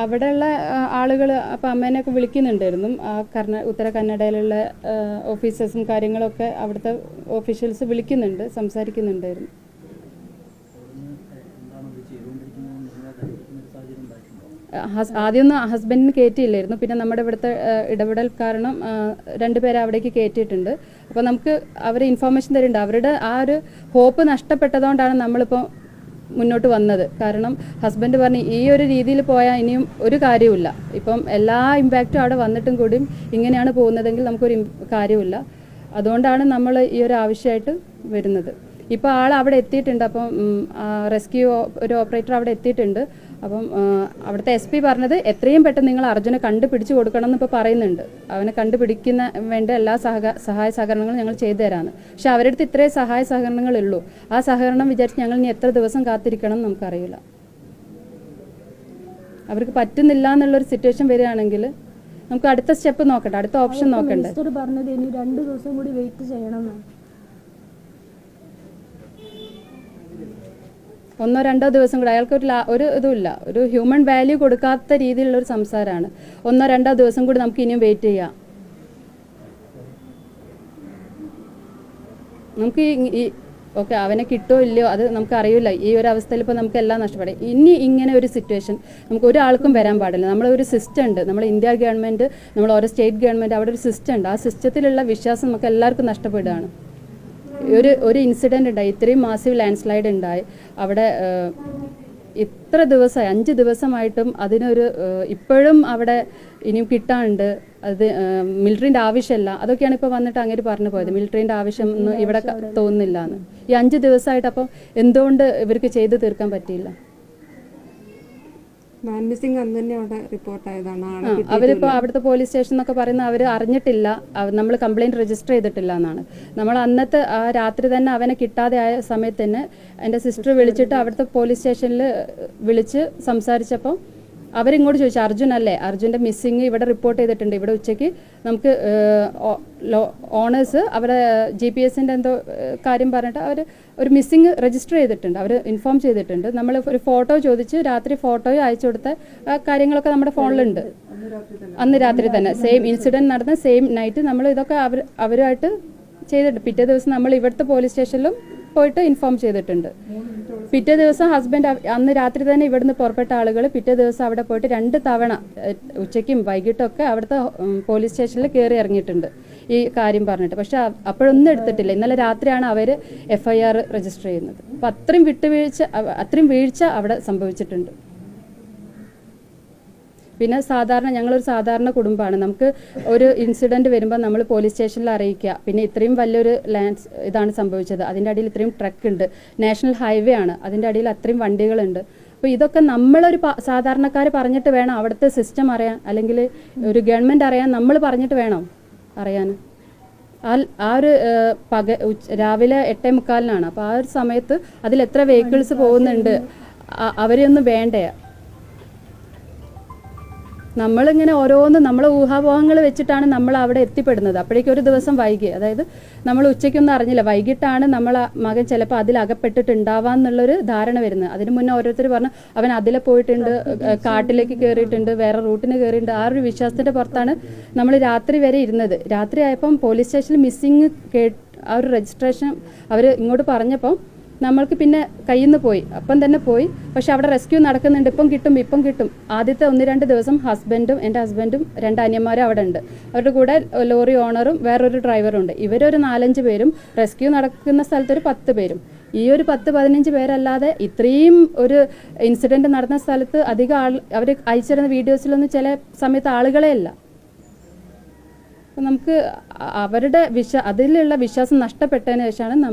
അവിടെയുള്ള ആളുകൾ അപ്പോൾ അമ്മേനെയൊക്കെ വിളിക്കുന്നുണ്ടായിരുന്നു. ഉത്തര കന്നഡയിലുള്ള ഓഫീസേഴ്സും കാര്യങ്ങളൊക്കെ അവിടുത്തെ ഓഫീഷ്യൽസ് വിളിക്കുന്നുണ്ട്, സംസാരിക്കുന്നുണ്ടായിരുന്നു. ആദ്യമൊന്നും ഹസ്ബൻഡിന് കയറ്റിയില്ലായിരുന്നു. പിന്നെ നമ്മുടെ ഇവിടുത്തെ ഇടപെടൽ കാരണം രണ്ടുപേരെ അവിടേക്ക് കയറ്റിയിട്ടുണ്ട്. അപ്പോൾ നമുക്ക് അവർ ഇൻഫോർമേഷൻ തരുന്നുണ്ട്. അവരുടെ ആ ഒരു ഹോപ്പ് നഷ്ടപ്പെട്ടതുകൊണ്ടാണ് നമ്മളിപ്പോൾ മുന്നോട്ട് വന്നത്. കാരണം ഹസ്ബൻഡ് പറഞ്ഞു ഈ ഒരു രീതിയിൽ പോയാൽ ഇനിയും ഒരു കാര്യമില്ല, ഇപ്പം എല്ലാ ഇമ്പാക്റ്റും അവിടെ വന്നിട്ടും കൂടിയും ഇങ്ങനെയാണ് പോകുന്നതെങ്കിൽ നമുക്കൊരു കാര്യമില്ല. അതുകൊണ്ടാണ് നമ്മൾ ഈ ഒരു ആവശ്യമായിട്ട് വരുന്നത്. ഇപ്പോൾ ആൾ അവിടെ എത്തിയിട്ടുണ്ട്. അപ്പം റെസ്ക്യൂ ഒരു ഓപ്പറേറ്റർ അവിടെ എത്തിയിട്ടുണ്ട്. അപ്പം അവിടുത്തെ SP പറഞ്ഞത് എത്രയും പെട്ടെന്ന് നിങ്ങൾ അർജുനെ കണ്ടുപിടിച്ച് കൊടുക്കണം എന്ന് ഇപ്പോൾ പറയുന്നുണ്ട്. അവനെ കണ്ടുപിടിക്കുന്ന വേണ്ട എല്ലാ സഹായ സഹകരണങ്ങളും ഞങ്ങൾ ചെയ്തു തരാമെന്ന്. പക്ഷെ അവരുടെ അടുത്ത് ഇത്രയും സഹായ സഹകരണങ്ങളുള്ളൂ. ആ സഹകരണം വിചാരിച്ച് ഞങ്ങൾ ഇനി എത്ര ദിവസം കാത്തിരിക്കണം എന്ന് നമുക്കറിയില്ല. അവർക്ക് പറ്റുന്നില്ല എന്നുള്ളൊരു സിറ്റുവേഷൻ വരികയാണെങ്കിൽ നമുക്ക് അടുത്ത സ്റ്റെപ്പ് നോക്കട്ടെ, അടുത്ത ഓപ്ഷൻ നോക്കണ്ടേ. പറഞ്ഞത് ഇനി 2 ദിവസം കൂടി വെയിറ്റ് ചെയ്യണം. 1-2 ദിവസം കൂടെ അയാൾക്ക് ഒരു ഇതുമില്ല, ഒരു ഹ്യൂമൻ വാല്യൂ കൊടുക്കാത്ത രീതിയിലുള്ളൊരു സംസാരമാണ്. 1-2 ദിവസം കൂടി നമുക്ക് ഇനിയും വെയിറ്റ് ചെയ്യാം. നമുക്ക് ഈ ഓക്കെ അവനെ കിട്ടുമോ ഇല്ലയോ അത് നമുക്കറിയില്ല. ഈ ഒരു അവസ്ഥയിൽ ഇപ്പോൾ നമുക്ക് എല്ലാം നഷ്ടപ്പെടും. ഇനി ഇങ്ങനെ ഒരു സിറ്റുവേഷൻ നമുക്ക് ഒരാൾക്കും വരാൻ പാടില്ല. നമ്മളൊരു സിസ്റ്റം ഉണ്ട്, നമ്മൾ ഇന്ത്യ ഗവൺമെൻറ്, നമ്മൾ ഓരോ സ്റ്റേറ്റ് ഗവൺമെൻറ്, അവിടെ ഒരു സിസ്റ്റം ഉണ്ട്. ആ സിസ്റ്റത്തിലുള്ള വിശ്വാസം നമുക്ക് എല്ലാവർക്കും നഷ്ടപ്പെടുകയാണ്. ഒരു ഇൻസിഡൻറ്റ് ഉണ്ടായി, ഇത്രയും മാസീവ് ലാൻഡ് സ്ലൈഡ് ഉണ്ടായി അവിടെ. ഇത്ര ദിവസമായി 5 ദിവസമായിട്ടും അതിനൊരു ഇപ്പോഴും അവിടെ ഇനിയും കിട്ടാനുണ്ട്. അത് മിലിറ്ററിൻ്റെ ആവശ്യമില്ല. അതൊക്കെയാണ് ഇപ്പോൾ വന്നിട്ട് അങ്ങനെ പറഞ്ഞു പോയത്. മിലിറ്ററിൻ്റെ ആവശ്യം ഒന്നും ഇവിടെ തോന്നുന്നില്ല എന്ന്. ഈ 5 ദിവസമായിട്ട് അപ്പം എന്തുകൊണ്ട് ഇവർക്ക് ചെയ്തു തീർക്കാൻ പറ്റിയില്ല? മാൻ മിസ്സിംഗ് അന്ന് തന്നെ അവിടെ റിപ്പോർട്ടായതാണ്. അവരിപ്പോൾ അവിടുത്തെ പോലീസ് സ്റ്റേഷൻ എന്നൊക്കെ പറയുന്നത് അവർ അറിഞ്ഞിട്ടില്ല, നമ്മൾ കംപ്ലയിൻറ്റ് രജിസ്റ്റർ ചെയ്തിട്ടില്ല എന്നാണ്. നമ്മൾ അന്നത്തെ ആ രാത്രി തന്നെ അവനെ കിട്ടാതെ ആയ സമയത്ത് തന്നെ എൻ്റെ സിസ്റ്റർ വിളിച്ചിട്ട് അവിടുത്തെ പോലീസ് സ്റ്റേഷനിൽ വിളിച്ച് സംസാരിച്ചപ്പോൾ അവരിങ്ങോട്ട് ചോദിച്ചു, അർജുൻ അല്ലേ, അർജുൻ്റെ മിസ്സിങ് ഇവിടെ റിപ്പോർട്ട് ചെയ്തിട്ടുണ്ട്. ഇവിടെ ഉച്ചയ്ക്ക് നമുക്ക് ഓണേഴ്സ് അവരെ GPS-ൻ്റെ എന്തോ കാര്യം പറഞ്ഞിട്ട് അവർ ഒരു മിസ്സിങ് രജിസ്റ്റർ ചെയ്തിട്ടുണ്ട്, അവർ ഇൻഫോം ചെയ്തിട്ടുണ്ട്. നമ്മൾ ഒരു ഫോട്ടോ ചോദിച്ച് രാത്രി ഫോട്ടോയും അയച്ചു കൊടുത്ത കാര്യങ്ങളൊക്കെ നമ്മുടെ ഫോണിലുണ്ട്. അന്ന് രാത്രി തന്നെ സെയിം ഇൻസിഡൻറ്റ് നടന്ന സെയിം നൈറ്റ് നമ്മൾ ഇതൊക്കെ അവരുമായിട്ട് ചെയ്തിട്ടുണ്ട്. പിറ്റേ ദിവസം നമ്മൾ ഇവിടുത്തെ പോലീസ് സ്റ്റേഷനിലും പോയിട്ട് ഇൻഫോം ചെയ്തിട്ടുണ്ട്. പിറ്റേ ദിവസം ഹസ്ബൻഡ് അന്ന് രാത്രി തന്നെ ഇവിടുന്ന് പുറപ്പെട്ട ആളുകൾ പിറ്റേ ദിവസം അവിടെ പോയിട്ട് 2 തവണ ഉച്ചയ്ക്കും വൈകിട്ടൊക്കെ അവിടുത്തെ പോലീസ് സ്റ്റേഷനിൽ കയറി ഇറങ്ങിയിട്ടുണ്ട് ഈ കാര്യം പറഞ്ഞിട്ട്. പക്ഷെ അപ്പോഴൊന്നും എടുത്തിട്ടില്ല. ഇന്നലെ രാത്രിയാണ് അവർ FIR രജിസ്റ്റർ ചെയ്യുന്നത്. അപ്പം അത്രയും വീഴ്ച അവിടെ സംഭവിച്ചിട്ടുണ്ട്. പിന്നെ ഞങ്ങളൊരു സാധാരണ കുടുംബമാണ്. നമുക്ക് ഒരു ഇൻസിഡൻറ്റ് വരുമ്പോൾ നമ്മൾ പോലീസ് സ്റ്റേഷനിൽ അറിയിക്കുക. പിന്നെ ഇത്രയും വലിയൊരു ഇതാണ് സംഭവിച്ചത്. അതിൻ്റെ അടിയിൽ ഇത്രയും ട്രക്ക് ഉണ്ട്, നാഷണൽ ഹൈവേ ആണ്, അതിൻ്റെ അടിയിൽ അത്രയും വണ്ടികളുണ്ട്. അപ്പോൾ ഇതൊക്കെ നമ്മളൊരു സാധാരണക്കാർ പറഞ്ഞിട്ട് വേണം അവിടുത്തെ സിസ്റ്റം അറിയാൻ, അല്ലെങ്കിൽ ഒരു ഗവൺമെൻറ് അറിയാൻ നമ്മൾ പറഞ്ഞിട്ട് വേണം അറിയാൻ. ആ ഒരു രാവിലെ 8:45 അപ്പോൾ ആ ഒരു സമയത്ത് അതിലെത്ര വെഹിക്കിൾസ് പോകുന്നുണ്ട്, അവരെയൊന്നും വേണ്ടേ? നമ്മളിങ്ങനെ ഓരോന്ന് നമ്മളെ ഊഹാപോഹങ്ങൾ വെച്ചിട്ടാണ് നമ്മൾ അവിടെ എത്തിപ്പെടുന്നത്. അപ്പോഴേക്കും ഒരു ദിവസം വൈകി, അതായത് നമ്മൾ ഉച്ചയ്ക്കൊന്നും അറിഞ്ഞില്ല, വൈകിട്ടാണ് നമ്മളെ മകൻ ചിലപ്പോൾ അതിലകപ്പെട്ടിട്ടുണ്ടാവാന്നുള്ളൊരു ധാരണ വരുന്നത്. അതിന് മുന്നേ ഓരോരുത്തർ പറഞ്ഞു അവൻ അതിലെ പോയിട്ടുണ്ട്, കാട്ടിലേക്ക് കയറിയിട്ടുണ്ട്, വേറെ റൂട്ടിന് കയറിയിട്ടുണ്ട്. ആ ഒരു വിശ്വാസത്തിൻ്റെ പുറത്താണ് നമ്മൾ രാത്രി വരെ ഇരുന്നത്. രാത്രി ആയപ്പം പോലീസ് സ്റ്റേഷനിൽ മിസ്സിങ് ആ ഒരു രജിസ്ട്രേഷൻ അവർ ഇങ്ങോട്ട് പറഞ്ഞപ്പം നമ്മൾക്ക് പിന്നെ കയ്യിൽ നിന്ന് പോയി, അപ്പം തന്നെ പോയി. പക്ഷെ അവിടെ റെസ്ക്യൂ നടക്കുന്നുണ്ട്, ഇപ്പം കിട്ടും. ആദ്യത്തെ 1-2 ദിവസം എൻ്റെ ഹസ്ബൻഡും 2 അനിയന്മാരും അവിടെ ഉണ്ട്. അവരുടെ കൂടെ ലോറി ഓണറും വേറൊരു ഡ്രൈവറും ഉണ്ട്. ഇവരൊരു 4-5 പേരും, റെസ്ക്യൂ നടക്കുന്ന സ്ഥലത്തൊരു 10 പേരും. ഈ ഒരു 10-15 പേരല്ലാതെ ഇത്രയും ഒരു ഇൻസിഡൻറ്റ് നടന്ന സ്ഥലത്ത് അധികം അവർ അയച്ചിരുന്ന വീഡിയോസിലൊന്നും ചില സമയത്ത് ആളുകളെ അല്ല. അപ്പം നമുക്ക് അവരുടെ അതിലുള്ള വിശ്വാസം നഷ്ടപ്പെട്ടതിന് ശേഷമാണ്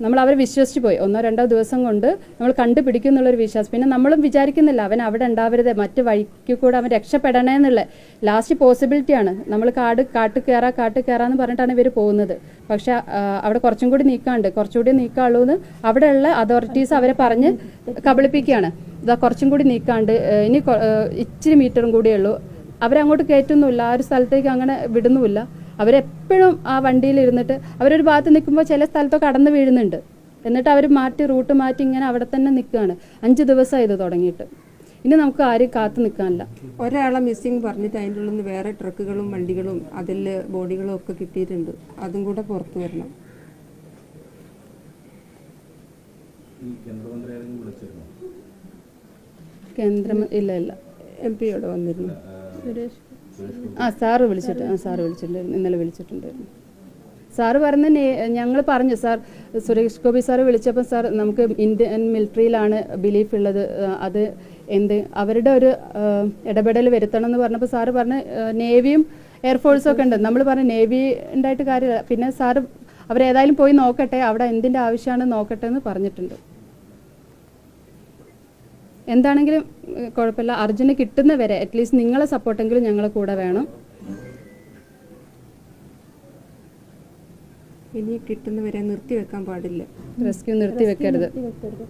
നമ്മൾ അവരെ വിശ്വസിച്ച് പോയി. 1-2 ദിവസം കൊണ്ട് നമ്മൾ കണ്ടുപിടിക്കും എന്നുള്ളൊരു വിശ്വാസം. പിന്നെ നമ്മളും വിചാരിക്കുന്നില്ല അവൻ അവിടെ ഉണ്ടാവരുത്, മറ്റു വഴിക്ക് കൂടെ അവൻ രക്ഷപ്പെടണേ എന്നുള്ള ലാസ്റ്റ് പോസിബിലിറ്റിയാണ്. നമ്മൾ കാട്ട് കയറാന്ന് പറഞ്ഞിട്ടാണ് ഇവർ പോകുന്നത്. പക്ഷെ അവിടെ കുറച്ചുകൂടി നീക്കാനുള്ളൂ എന്ന് അവിടെയുള്ള അതോറിറ്റീസ് അവരെ പറഞ്ഞ് കബളിപ്പിക്കുകയാണ്. ഇതാ കുറച്ചും കൂടി നീക്കാണ്ട്, ഇനി ഇച്ചിരി മീറ്ററും കൂടിയേ ഉള്ളൂ. അവരങ്ങോട്ട് കയറ്റുന്നുമില്ല, ആ ഒരു സ്ഥലത്തേക്ക് അങ്ങനെ വിടുന്നുമില്ല. അവരെപ്പോഴും ആ വണ്ടിയിൽ ഇരുന്നിട്ട് അവരൊരു ഭാഗത്ത് നിൽക്കുമ്പോൾ ചില സ്ഥലത്തൊക്കെ കടന്നു വീഴുന്നുണ്ട്. എന്നിട്ട് അവർ റൂട്ട് മാറ്റി ഇങ്ങനെ അവിടെ തന്നെ നിൽക്കുകയാണ്. 5 ദിവസമായി ഇത് തുടങ്ങിയിട്ട്. ഇനി നമുക്ക് ആരും കാത്തു നിൽക്കാനില്ല. ഒരാളെ മിസ്സിങ് പറഞ്ഞിട്ട് അതിൻ്റെ ഉള്ളിൽ നിന്ന് വേറെ ട്രക്കുകളും വണ്ടികളും അതിൽ ബോഡികളും ഒക്കെ കിട്ടിയിട്ടുണ്ട്. അതും കൂടെ പുറത്തു വരണം. ഇല്ല MP യോട് വന്നിരുന്നു. സാറ് വിളിച്ചിട്ടുണ്ടായിരുന്നു, ഇന്നലെ വിളിച്ചിട്ടുണ്ടായിരുന്നു. സാറ് ഞങ്ങൾ പറഞ്ഞു സാർ, സുരേഷ് ഗോപി സാറ് വിളിച്ചപ്പോൾ സാർ നമുക്ക് ഇന്ത്യൻ മിലിറ്ററിയിലാണ് ബിലീഫ് ഉള്ളത്, അത് അവരുടെ ഒരു ഇടപെടൽ വരുത്തണം എന്ന് പറഞ്ഞപ്പോൾ സാറ് പറഞ്ഞ് നേവിയും എയർഫോഴ്സും ഒക്കെ ഉണ്ട്. നമ്മൾ പറഞ്ഞു നേവി ഉണ്ടായിട്ട് കാര്യമില്ല, പിന്നെ സാറ് അവരേതായാലും പോയി നോക്കട്ടെ, അവിടെ എന്തിൻ്റെ ആവശ്യമാണ് നോക്കട്ടെ എന്ന് പറഞ്ഞിട്ടുണ്ട്. എന്താണെങ്കിലും കുഴപ്പമില്ല, അർജുന് കിട്ടുന്നവരെ അറ്റ്ലീസ്റ്റ് നിങ്ങളെ സപ്പോർട്ടെങ്കിലും ഞങ്ങളെ കൂടെ വേണം. ഇനി കിട്ടുന്നവരെ നിർത്തി വെക്കാൻ പാടില്ല. റെസ്ക്യൂ നിർത്തി വെക്കരുത്. വെക്കരുത്.